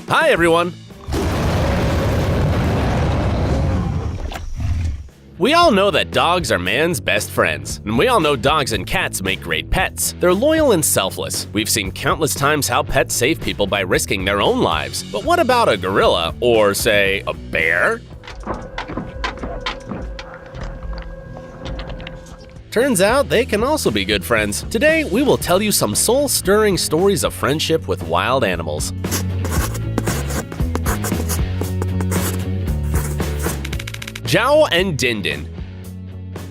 Hi, everyone! We all know that dogs are man's best friends, and we all know dogs and cats make great pets. They're loyal and selfless. We've seen countless times how pets save people by risking their own lives. But what about a gorilla, or say, a bear? Turns out they can also be good friends. Today, we will tell you some soul-stirring stories of friendship with wild animals. Zhao and Dindin.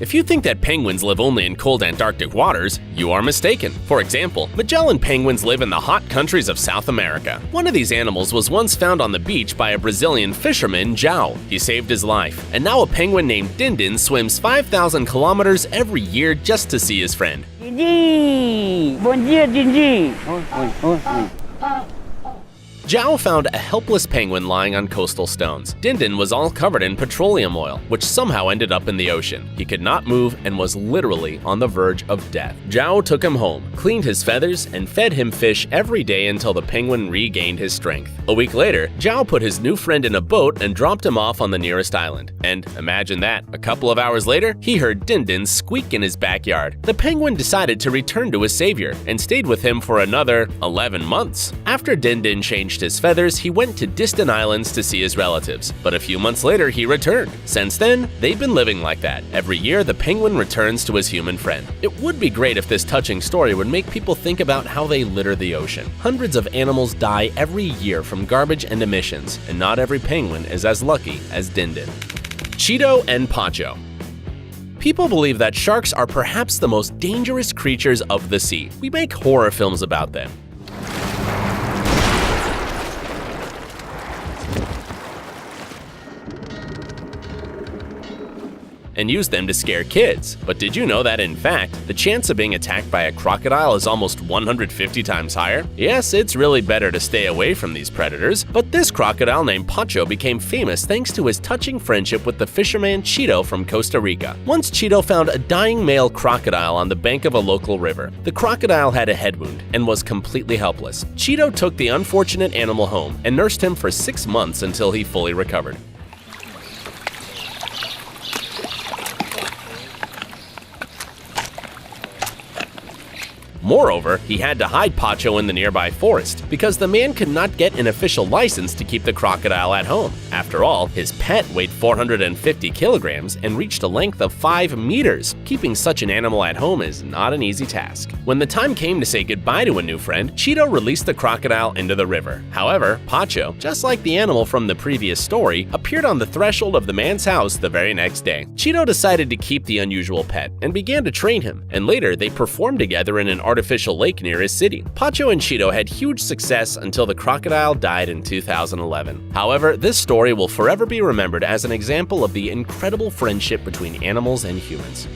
If you think that penguins live only in cold Antarctic waters, you are mistaken. For example, Magellan penguins live in the hot countries of South America. One of these animals was once found on the beach by a Brazilian fisherman, Zhao. He saved his life, and now a penguin named Dindin swims 5,000 kilometers every year just to see his friend. Dindi! Bom dia, Dindi! Zhao found a helpless penguin lying on coastal stones. Dindin was all covered in petroleum oil, which somehow ended up in the ocean. He could not move and was literally on the verge of death. Zhao took him home, cleaned his feathers, and fed him fish every day until the penguin regained his strength. A week later, Zhao put his new friend in a boat and dropped him off on the nearest island. And imagine that, a couple of hours later, he heard Dindin squeak in his backyard. The penguin decided to return to his savior and stayed with him for another 11 months. After Dindin changed his feathers, he went to distant islands to see his relatives. But a few months later, he returned. Since then, they've been living like that. Every year, the penguin returns to his human friend. It would be great if this touching story would make people think about how they litter the ocean. Hundreds of animals die every year from garbage and emissions, and not every penguin is as lucky as Dindin. Cheeto and Pacho. People believe that sharks are perhaps the most dangerous creatures of the sea. We make horror films about them. And use them to scare kids. But did you know that, in fact, the chance of being attacked by a crocodile is almost 150 times higher? Yes, it's really better to stay away from these predators, but this crocodile named Pacho became famous thanks to his touching friendship with the fisherman Cheeto from Costa Rica. Once Cheeto found a dying male crocodile on the bank of a local river. The crocodile had a head wound and was completely helpless. Cheeto took the unfortunate animal home and nursed him for 6 months until he fully recovered. Moreover, he had to hide Pacho in the nearby forest because the man could not get an official license to keep the crocodile at home. After all, his pet weighed 450 kilograms and reached a length of 5 meters. Keeping such an animal at home is not an easy task. When the time came to say goodbye to a new friend, Cheeto released the crocodile into the river. However, Pacho, just like the animal from the previous story, appeared on the threshold of the man's house the very next day. Cheeto decided to keep the unusual pet and began to train him, and later they performed together in an artificial lake near his city. Pacho and Cheeto had huge success until the crocodile died in 2011. However, this story will forever be remembered as an example of the incredible friendship between animals and humans.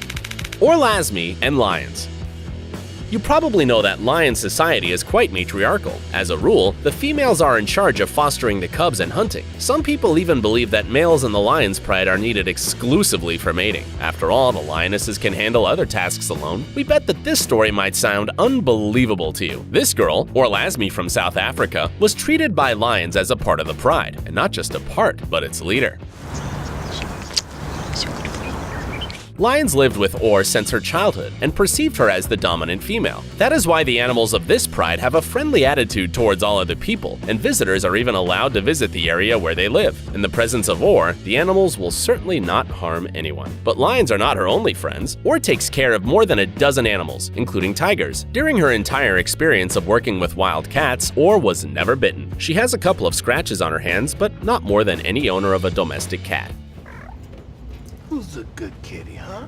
Orlasmi and lions. You probably know that lion society is quite matriarchal. As a rule, the females are in charge of fostering the cubs and hunting. Some people even believe that males in the lion's pride are needed exclusively for mating. After all, the lionesses can handle other tasks alone. We bet that this story might sound unbelievable to you. This girl, Orlasmi from South Africa, was treated by lions as a part of the pride, and not just a part, but its leader. Lions lived with Or since her childhood and perceived her as the dominant female. That is why the animals of this pride have a friendly attitude towards all other people, and visitors are even allowed to visit the area where they live. In the presence of Or, the animals will certainly not harm anyone. But lions are not her only friends. Or takes care of more than a dozen animals, including tigers. During her entire experience of working with wild cats, Or was never bitten. She has a couple of scratches on her hands, but not more than any owner of a domestic cat. Who's a good kitty, huh?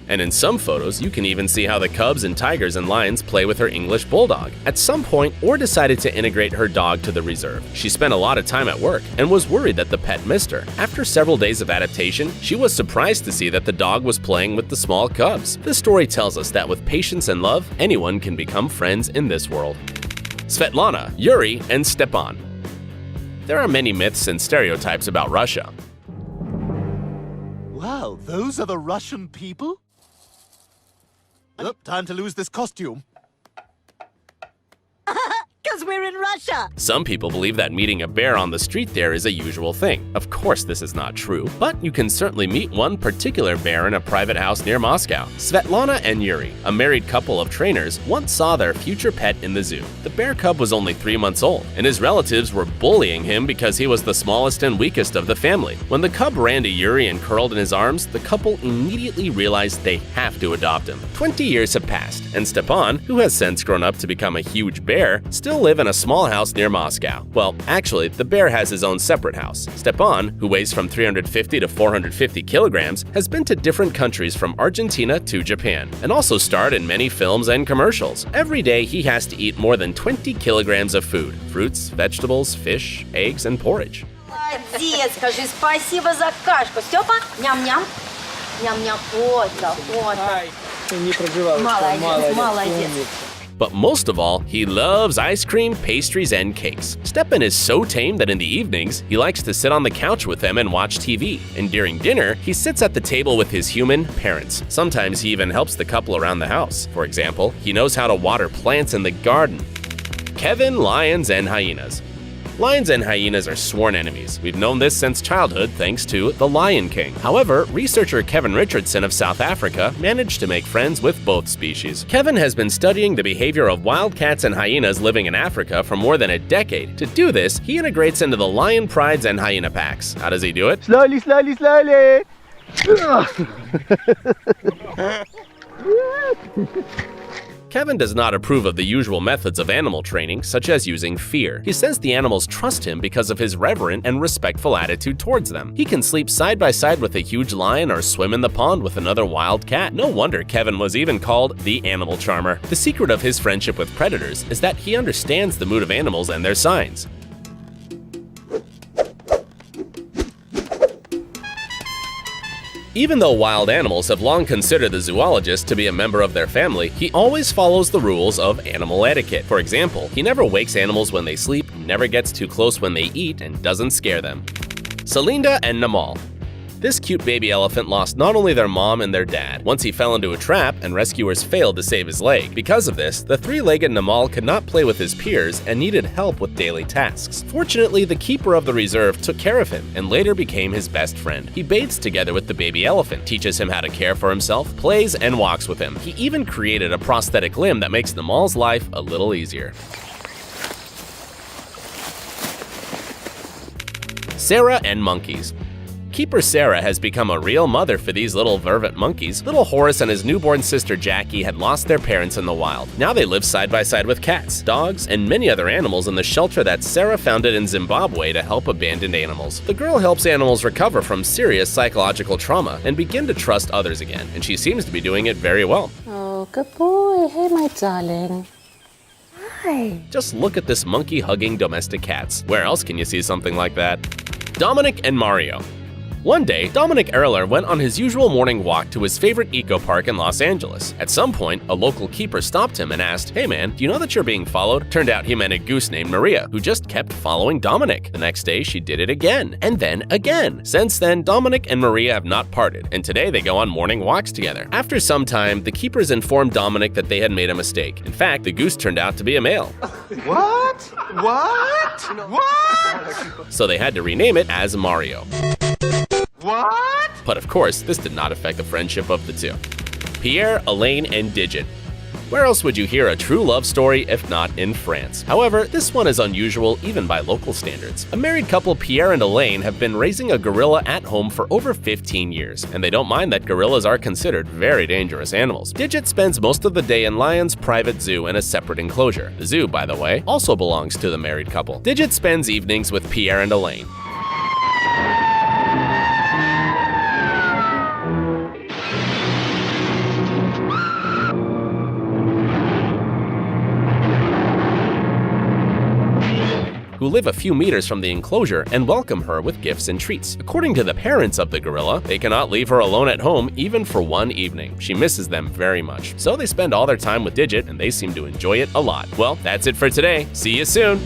And in some photos, you can even see how the cubs and tigers and lions play with her English bulldog. At some point, Or decided to integrate her dog to the reserve. She spent a lot of time at work and was worried that the pet missed her. After several days of adaptation, she was surprised to see that the dog was playing with the small cubs. This story tells us that with patience and love, anyone can become friends in this world. Svetlana, Yuri, and Stepan. There are many myths and stereotypes about Russia. Wow, those are the Russian people? Time to lose this costume. because we're in Russia. Some people believe that meeting a bear on the street there is a usual thing. Of course, this is not true, but you can certainly meet one particular bear in a private house near Moscow. Svetlana and Yuri, a married couple of trainers, once saw their future pet in the zoo. The bear cub was only 3 months old, and his relatives were bullying him because he was the smallest and weakest of the family. When the cub ran to Yuri and curled in his arms, the couple immediately realized they have to adopt him. 20 years have passed, and Stepan, who has since grown up to become a huge bear, still live in a small house near Moscow. Well, actually, the bear has his own separate house. Stepan, who weighs from 350 to 450 kilograms, has been to different countries from Argentina to Japan, and also starred in many films and commercials. Every day, he has to eat more than 20 kilograms of food: fruits, vegetables, fish, eggs, and porridge. Молодец, скажи спасибо за кашку. Степа, ням-ням. Ням-ням. Вот так, вот так. Молодец, молодец. But most of all, he loves ice cream, pastries, and cakes. Stepan is so tame that in the evenings, he likes to sit on the couch with them and watch TV. And during dinner, he sits at the table with his human parents. Sometimes he even helps the couple around the house. For example, he knows how to water plants in the garden. Kevin, lions, and hyenas. Lions and hyenas are sworn enemies. We've known this since childhood thanks to The Lion King. However, researcher Kevin Richardson of South Africa managed to make friends with both species. Kevin has been studying the behavior of wild cats and hyenas living in Africa for more than a decade. To do this, he integrates into the lion prides and hyena packs. How does he do it? Slowly, slowly, slowly. Kevin does not approve of the usual methods of animal training, such as using fear. He says the animals trust him because of his reverent and respectful attitude towards them. He can sleep side by side with a huge lion or swim in the pond with another wild cat. No wonder Kevin was even called the animal charmer. The secret of his friendship with predators is that he understands the mood of animals and their signs. Even though wild animals have long considered the zoologist to be a member of their family, he always follows the rules of animal etiquette. For example, he never wakes animals when they sleep, never gets too close when they eat, and doesn't scare them. Selinda and Namal. This cute baby elephant lost not only their mom and their dad. Once he fell into a trap and rescuers failed to save his leg. Because of this, the three-legged Namal could not play with his peers and needed help with daily tasks. Fortunately, the keeper of the reserve took care of him and later became his best friend. He bathes together with the baby elephant, teaches him how to care for himself, plays, and walks with him. He even created a prosthetic limb that makes Namal's life a little easier. Sarah and monkeys. Keeper Sarah has become a real mother for these little vervet monkeys. Little Horace and his newborn sister Jackie had lost their parents in the wild. Now they live side by side with cats, dogs, and many other animals in the shelter that Sarah founded in Zimbabwe to help abandoned animals. The girl helps animals recover from serious psychological trauma and begin to trust others again, and she seems to be doing it very well. Oh, good boy. Hey, my darling. Hi. Just look at this monkey-hugging domestic cats. Where else can you see something like that? Dominic and Mario. One day, Dominic Erler went on his usual morning walk to his favorite eco park in Los Angeles. At some point, a local keeper stopped him and asked, "Hey man, do you know that you're being followed?" Turned out he meant a goose named Maria, who just kept following Dominic. The next day, she did it again, and then again. Since then, Dominic and Maria have not parted, and today they go on morning walks together. After some time, the keepers informed Dominic that they had made a mistake. In fact, the goose turned out to be a male. What? What? What? So they had to rename it as Mario. What? But of course, this did not affect the friendship of the two. Pierre, Elaine, and Digit. Where else would you hear a true love story if not in France? However, this one is unusual even by local standards. A married couple, Pierre and Elaine, have been raising a gorilla at home for over 15 years, and they don't mind that gorillas are considered very dangerous animals. Digit spends most of the day in Lion's private zoo in a separate enclosure. The zoo, by the way, also belongs to the married couple. Digit spends evenings with Pierre and Elaine. Who live a few meters from the enclosure and welcome her with gifts and treats. According to the parents of the gorilla, they cannot leave her alone at home even for one evening. She misses them very much. So they spend all their time with Digit and they seem to enjoy it a lot. Well, that's it for today. See you soon!